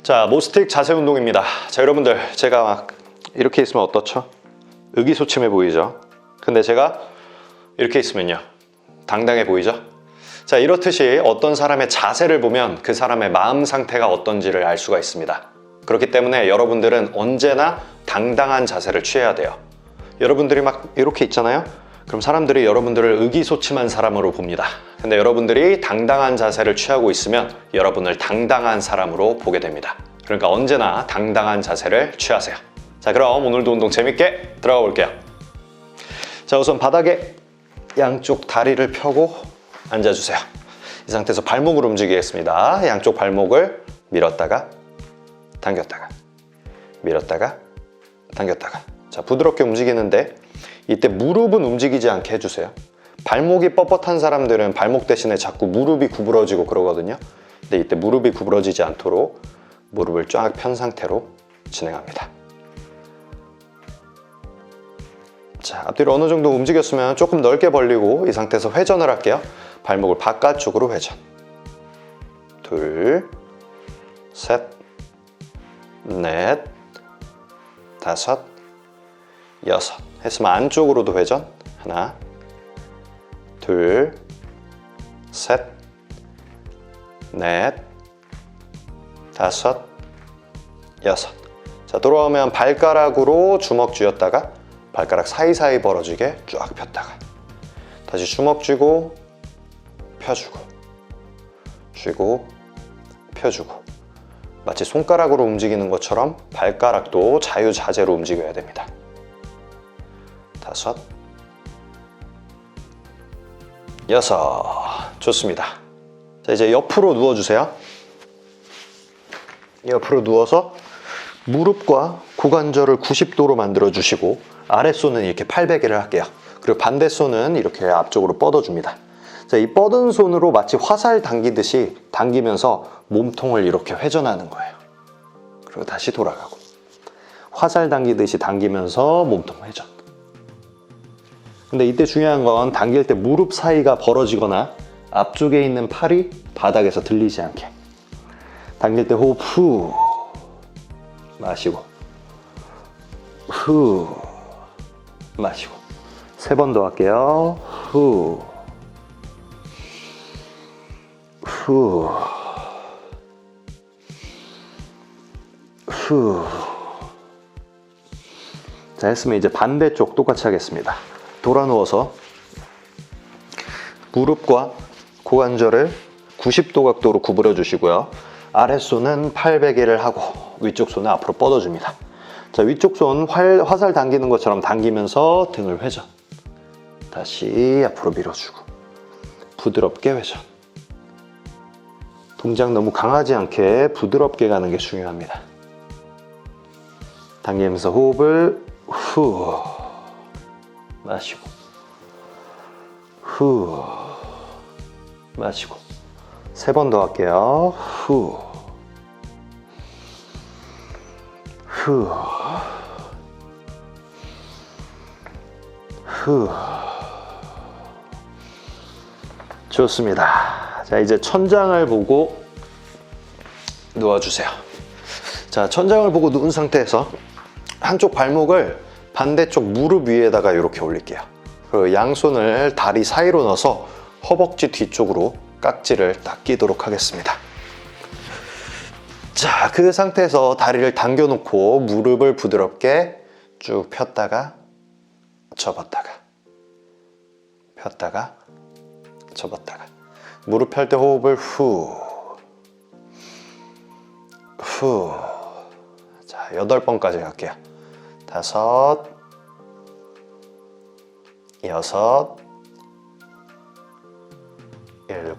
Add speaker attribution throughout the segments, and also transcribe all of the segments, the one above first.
Speaker 1: 자, 모스틱 자세 운동입니다. 자, 여러분들 제가 막 이렇게 있으면 어떻죠? 의기소침해 보이죠? 근데 제가 이렇게 있으면요, 당당해 보이죠? 자, 이렇듯이 어떤 사람의 자세를 보면 그 사람의 마음 상태가 어떤지를 알 수가 있습니다. 그렇기 때문에 여러분들은 언제나 당당한 자세를 취해야 돼요. 여러분들이 막 이렇게 있잖아요? 그럼 사람들이 여러분들을 의기소침한 사람으로 봅니다. 근데 여러분들이 당당한 자세를 취하고 있으면 여러분을 당당한 사람으로 보게 됩니다. 그러니까 언제나 당당한 자세를 취하세요. 자, 그럼 오늘도 운동 재밌게 들어가 볼게요. 자, 우선 바닥에 양쪽 다리를 펴고 앉아주세요. 이 상태에서 발목을 움직이겠습니다. 양쪽 발목을 밀었다가 당겼다가 밀었다가 당겼다가. 자, 부드럽게 움직이는데 이때 무릎은 움직이지 않게 해주세요. 발목이 뻣뻣한 사람들은 발목 대신에 자꾸 무릎이 구부러지고 그러거든요. 근데 이때 무릎이 구부러지지 않도록 무릎을 쫙 편 상태로 진행합니다. 자, 앞뒤로 어느 정도 움직였으면 조금 넓게 벌리고 이 상태에서 회전을 할게요. 발목을 바깥쪽으로 회전. 둘, 셋, 넷, 다섯, 여섯. 했으면 안쪽으로도 회전. 하나, 둘, 셋, 넷, 다섯, 여섯. 자, 돌아오면 발가락으로 주먹 쥐었다가 발가락 사이사이 벌어지게 쫙 폈다가 다시 주먹 쥐고 펴주고 쥐고 펴주고. 마치 손가락으로 움직이는 것처럼 발가락도 자유자재로 움직여야 됩니다. 다섯, 여섯. 좋습니다. 자, 이제 옆으로 누워주세요. 옆으로 누워서 무릎과 고관절을 90도로 만들어 주시고 아랫손은 이렇게 팔베개를 할게요. 그리고 반대손은 이렇게 앞쪽으로 뻗어줍니다. 자, 이 뻗은 손으로 마치 화살 당기듯이 당기면서 몸통을 이렇게 회전하는 거예요. 그리고 다시 돌아가고 화살 당기듯이 당기면서 몸통 회전. 근데 이때 중요한 건 당길 때 무릎 사이가 벌어지거나 앞쪽에 있는 팔이 바닥에서 들리지 않게. 당길 때 호흡 후 마시고 후 마시고. 3번 더 할게요. 후 후 후. 자, 했으면 이제 반대쪽 똑같이 하겠습니다. 돌아 누워서 무릎과 고관절을 90도 각도로 구부려 주시고요. 아랫손은 팔베개를 하고 위쪽 손은 앞으로 뻗어줍니다. 자, 위쪽 손 화살 당기는 것처럼 당기면서 등을 회전. 다시 앞으로 밀어주고 부드럽게 회전. 동작 너무 강하지 않게 부드럽게 가는 게 중요합니다. 당기면서 호흡을 후 마시고 후 마시고. 3번 더 할게요. 후 후 후. 좋습니다. 자, 이제 천장을 보고 누워주세요. 자, 천장을 보고 누운 상태에서 한쪽 발목을 반대쪽 무릎 위에다가 이렇게 올릴게요. 그리고 양손을 다리 사이로 넣어서 허벅지 뒤쪽으로 깍지를 딱 끼도록 하겠습니다. 자, 그 상태에서 다리를 당겨놓고 무릎을 부드럽게 쭉 폈다가 접었다가 폈다가 접었다가. 무릎 펼 때 호흡을 후 후. 자, 8번까지 갈게요. 5, 6, 7,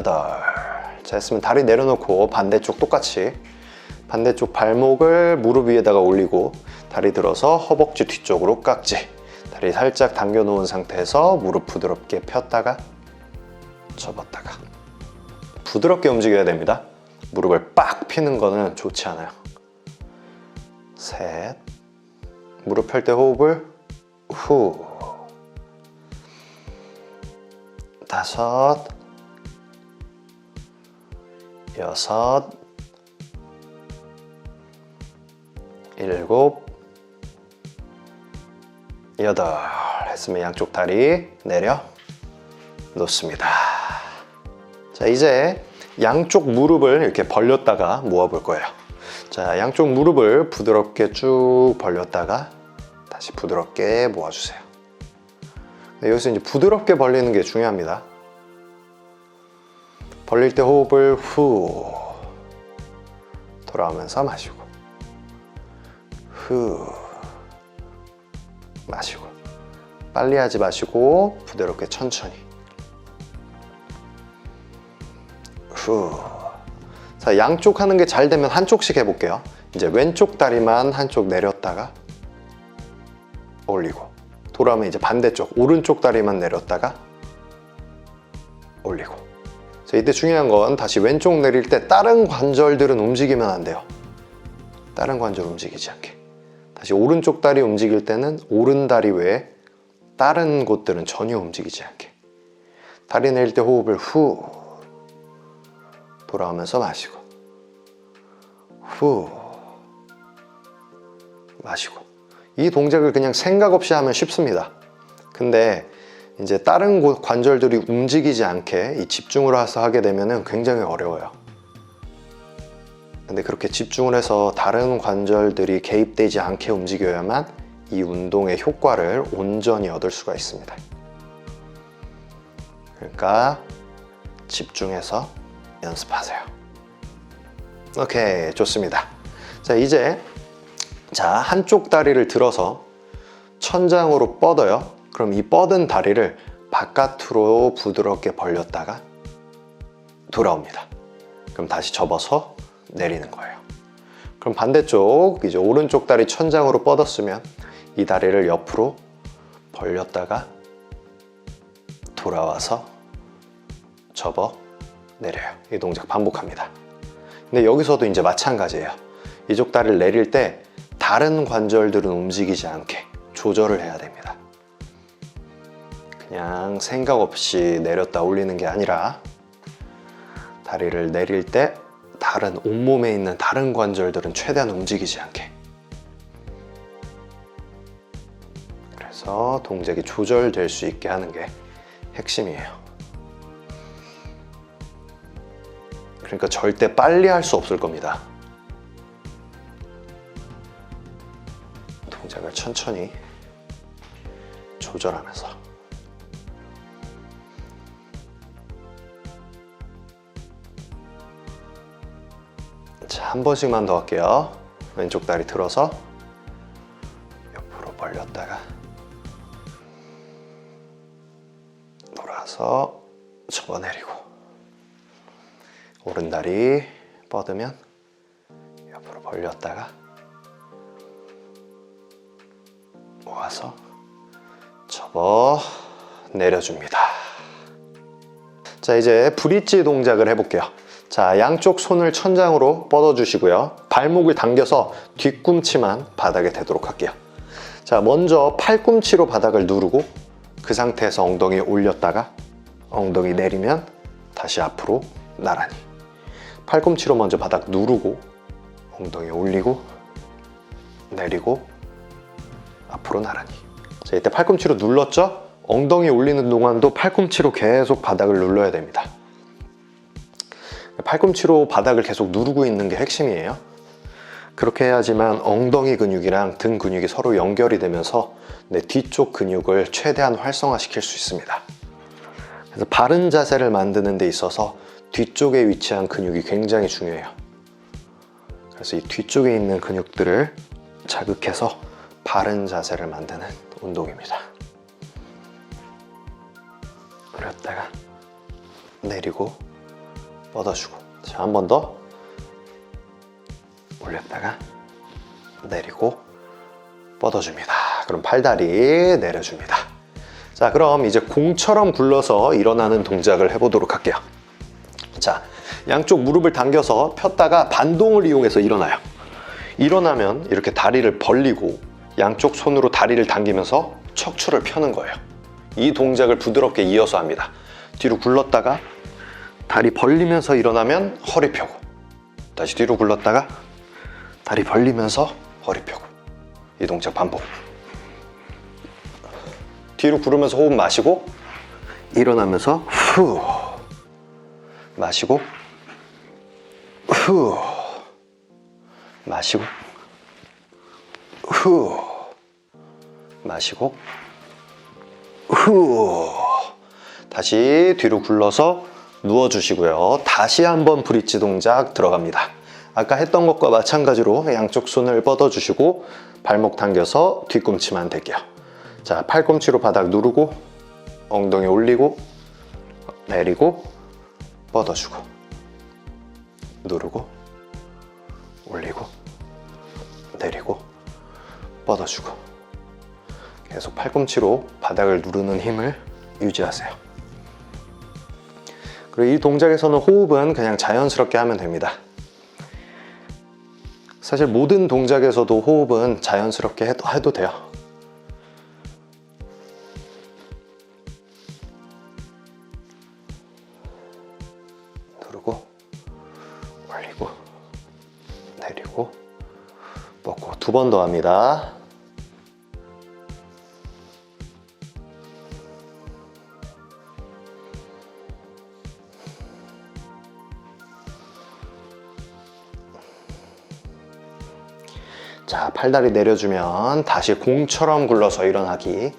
Speaker 1: 8. 자, 했으면 다리 내려놓고 반대쪽 똑같이 반대쪽 발목을 무릎 위에다가 올리고 다리 들어서 허벅지 뒤쪽으로 깍지. 다리 살짝 당겨 놓은 상태에서 무릎 부드럽게 폈다가 접었다가. 부드럽게 움직여야 됩니다. 무릎을 빡 피는 거는 좋지 않아요. 셋. 무릎 펼 때 호흡을 후. 5, 6, 7, 8 했으면 양쪽 다리 내려 놓습니다. 자, 이제 양쪽 무릎을 이렇게 벌렸다가 모아 볼 거예요. 자, 양쪽 무릎을 부드럽게 쭉 벌렸다가 다시 부드럽게 모아주세요. 여기서 이제 부드럽게 벌리는 게 중요합니다. 벌릴 때 호흡을 후 돌아오면서 마시고 후 마시고 빨리 하지 마시고 부드럽게 천천히 후. 자, 양쪽 하는 게 잘 되면 한쪽씩 해볼게요. 이제 왼쪽 다리만 한쪽 내렸다가 올리고 돌아오면 이제 반대쪽 오른쪽 다리만 내렸다가 올리고. 자, 이때 중요한 건 다시 왼쪽 내릴 때 다른 관절들은 움직이면 안 돼요. 다른 관절 움직이지 않게. 다시 오른쪽 다리 움직일 때는 오른 다리 외에 다른 곳들은 전혀 움직이지 않게. 다리 내릴 때 호흡을 후 돌아오면서 마시고 후 마시고. 이 동작을 그냥 생각 없이 하면 쉽습니다. 근데 이제 다른 관절들이 움직이지 않게 이 집중을 해서 하게 되면 굉장히 어려워요. 근데 그렇게 집중을 해서 다른 관절들이 개입되지 않게 움직여야만 이 운동의 효과를 온전히 얻을 수가 있습니다. 그러니까 집중해서 연습하세요. 오케이, 좋습니다. 자, 이제 한쪽 다리를 들어서 천장으로 뻗어요. 그럼 이 뻗은 다리를 바깥으로 부드럽게 벌렸다가 돌아옵니다. 그럼 다시 접어서 내리는 거예요. 그럼 반대쪽 이제 오른쪽 다리 천장으로 뻗었으면 이 다리를 옆으로 벌렸다가 돌아와서 접어 내려요. 이 동작 반복합니다. 근데 여기서도 이제 마찬가지예요. 이쪽 다리를 내릴 때 다른 관절들은 움직이지 않게 조절을 해야 됩니다. 그냥 생각 없이 내렸다 올리는 게 아니라 다리를 내릴 때 다른 온몸에 있는 다른 관절들은 최대한 움직이지 않게. 그래서 동작이 조절될 수 있게 하는 게 핵심이에요. 그러니까 절대 빨리 할 수 없을 겁니다. 동작을 천천히 조절하면서. 자, 한 번씩만 더 할게요. 왼쪽 다리 들어서 옆으로 벌렸다가 돌아서 접어내리고, 오른 다리 뻗으면 옆으로 벌렸다가 모아서 접어 내려줍니다. 자, 이제 브릿지 동작을 해볼게요. 자, 양쪽 손을 천장으로 뻗어주시고요. 발목을 당겨서 뒤꿈치만 바닥에 대도록 할게요. 자, 먼저 팔꿈치로 바닥을 누르고 그 상태에서 엉덩이 올렸다가 엉덩이 내리면 다시 앞으로 나란히. 팔꿈치로 먼저 바닥 누르고 엉덩이 올리고 내리고 앞으로 나란히. 자, 이때 팔꿈치로 눌렀죠? 엉덩이 올리는 동안도 팔꿈치로 계속 바닥을 눌러야 됩니다. 팔꿈치로 바닥을 계속 누르고 있는 게 핵심이에요. 그렇게 해야지만 엉덩이 근육이랑 등 근육이 서로 연결이 되면서 내 뒤쪽 근육을 최대한 활성화시킬 수 있습니다. 그래서 바른 자세를 만드는 데 있어서 뒤쪽에 위치한 근육이 굉장히 중요해요. 그래서 이 뒤쪽에 있는 근육들을 자극해서 바른 자세를 만드는 운동입니다. 올렸다가 내리고 뻗어주고. 자, 한 번 더 올렸다가 내리고 뻗어줍니다. 그럼 팔다리 내려줍니다. 자, 그럼 이제 공처럼 굴러서 일어나는 동작을 해보도록 할게요. 자, 양쪽 무릎을 당겨서 폈다가 반동을 이용해서 일어나요. 일어나면 이렇게 다리를 벌리고 양쪽 손으로 다리를 당기면서 척추를 펴는 거예요. 이 동작을 부드럽게 이어서 합니다. 뒤로 굴렀다가 다리 벌리면서 일어나면 허리 펴고, 다시 뒤로 굴렀다가 다리 벌리면서 허리 펴고, 이 동작 반복. 뒤로 구르면서 호흡 마시고 일어나면서 후 마시고 후 마시고 후 마시고 후. 다시 뒤로 굴러서 누워주시고요. 다시 한번 브릿지 동작 들어갑니다. 아까 했던 것과 마찬가지로 양쪽 손을 뻗어주시고 발목 당겨서 뒤꿈치만 대게요. 자, 팔꿈치로 바닥 누르고 엉덩이 올리고 내리고 뻗어주고 누르고 올리고 내리고 뻗어주고, 계속 팔꿈치로 바닥을 누르는 힘을 유지하세요. 그리고 이 동작에서는 호흡은 그냥 자연스럽게 하면 됩니다. 사실 모든 동작에서도 호흡은 자연스럽게 해도 돼요. 누르고 올리고 내리고 뻗고, 2번 더 합니다. 자, 팔다리 내려주면 다시 공처럼 굴러서 일어나기.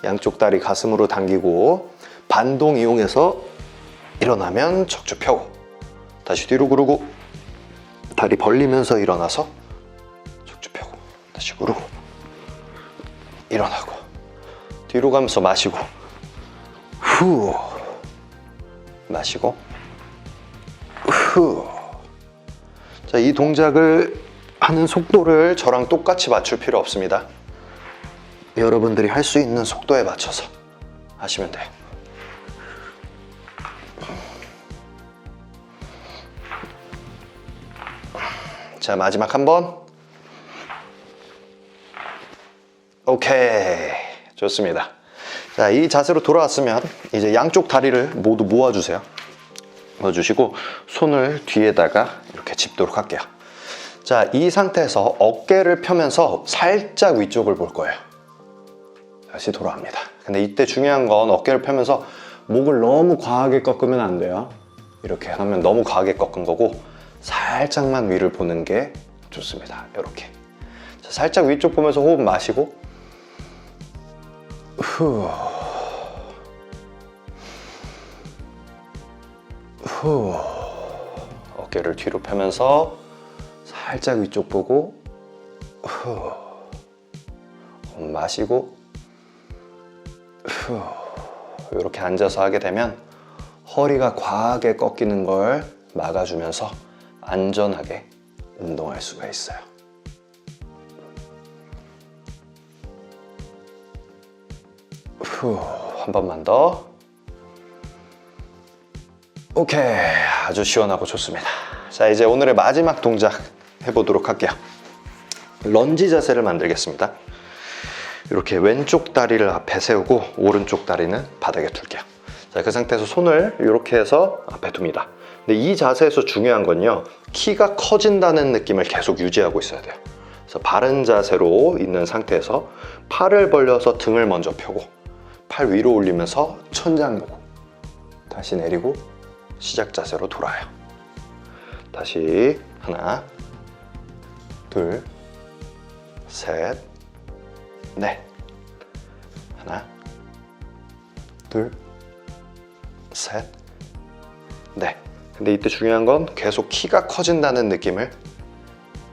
Speaker 1: 양쪽 다리 가슴으로 당기고 반동 이용해서 일어나면 척추 펴고, 다시 뒤로 구르고 다리 벌리면서 일어나서 척추 펴고, 다시 구르고 일어나고, 뒤로 가면서 마시고 후 마시고 후. 자, 이 동작을 하는 속도를 저랑 똑같이 맞출 필요 없습니다. 여러분들이 할 수 있는 속도에 맞춰서 하시면 돼요. 자, 마지막 한 번. 오케이, 좋습니다. 자, 이 자세로 돌아왔으면 이제 양쪽 다리를 모두 모아주세요. 모아주시고 손을 뒤에다가 이렇게 짚도록 할게요. 자, 이 상태에서 어깨를 펴면서 살짝 위쪽을 볼 거예요. 다시 돌아갑니다. 근데 이때 중요한 건 어깨를 펴면서 목을 너무 과하게 꺾으면 안 돼요. 이렇게 하면 너무 과하게 꺾은 거고, 살짝만 위를 보는 게 좋습니다. 이렇게. 자, 살짝 위쪽 보면서 호흡 마시고 후 후. 어깨를 뒤로 펴면서 살짝 위쪽 보고 후 마시고 후. 이렇게 앉아서 하게 되면 허리가 과하게 꺾이는 걸 막아주면서 안전하게 운동할 수가 있어요. 후. 한 번만 더. 오케이, 아주 시원하고 좋습니다. 자, 이제 오늘의 마지막 동작 해보도록 할게요. 런지 자세를 만들겠습니다. 이렇게 왼쪽 다리를 앞에 세우고 오른쪽 다리는 바닥에 둘게요. 자, 그 상태에서 손을 이렇게 해서 앞에 둡니다. 근데 이 자세에서 중요한 건요, 키가 커진다는 느낌을 계속 유지하고 있어야 돼요. 그래서 바른 자세로 있는 상태에서 팔을 벌려서 등을 먼저 펴고 팔 위로 올리면서 천장 보고 다시 내리고 시작 자세로 돌아요. 다시 하나, 둘, 셋, 넷. 하나, 둘, 셋, 넷. 근데 이때 중요한 건 계속 키가 커진다는 느낌을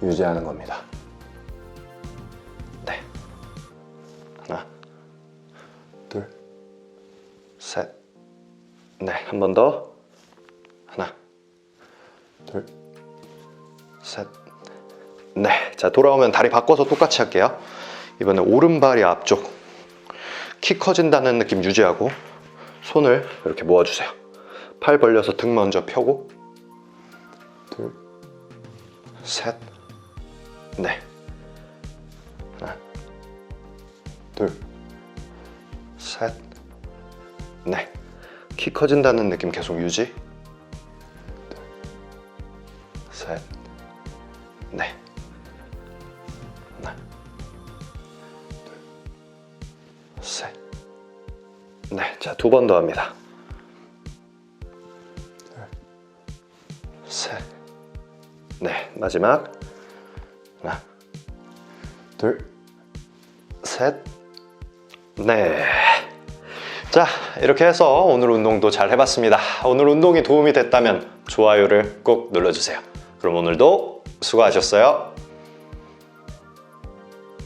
Speaker 1: 유지하는 겁니다. 네. 하나, 둘, 셋, 넷. 한 번 더. 하나, 둘, 셋, 넷. 자, 돌아오면 다리 바꿔서 똑같이 할게요. 이번에 오른발이 앞쪽, 키 커진다는 느낌 유지하고 손을 이렇게 모아주세요. 팔 벌려서 등 먼저 펴고 둘, 셋, 넷. 하나, 둘, 셋, 넷. 키 커진다는 느낌 계속 유지. 셋, 넷. 하나, 둘, 셋, 넷. 자, 2번 더 합니다. 둘, 셋, 넷. 마지막. 하나, 둘, 셋, 넷. 자, 이렇게 해서 오늘 운동도 잘 해봤습니다. 오늘 운동이 도움이 됐다면 좋아요를 꼭 눌러주세요. 그럼 오늘도 수고하셨어요.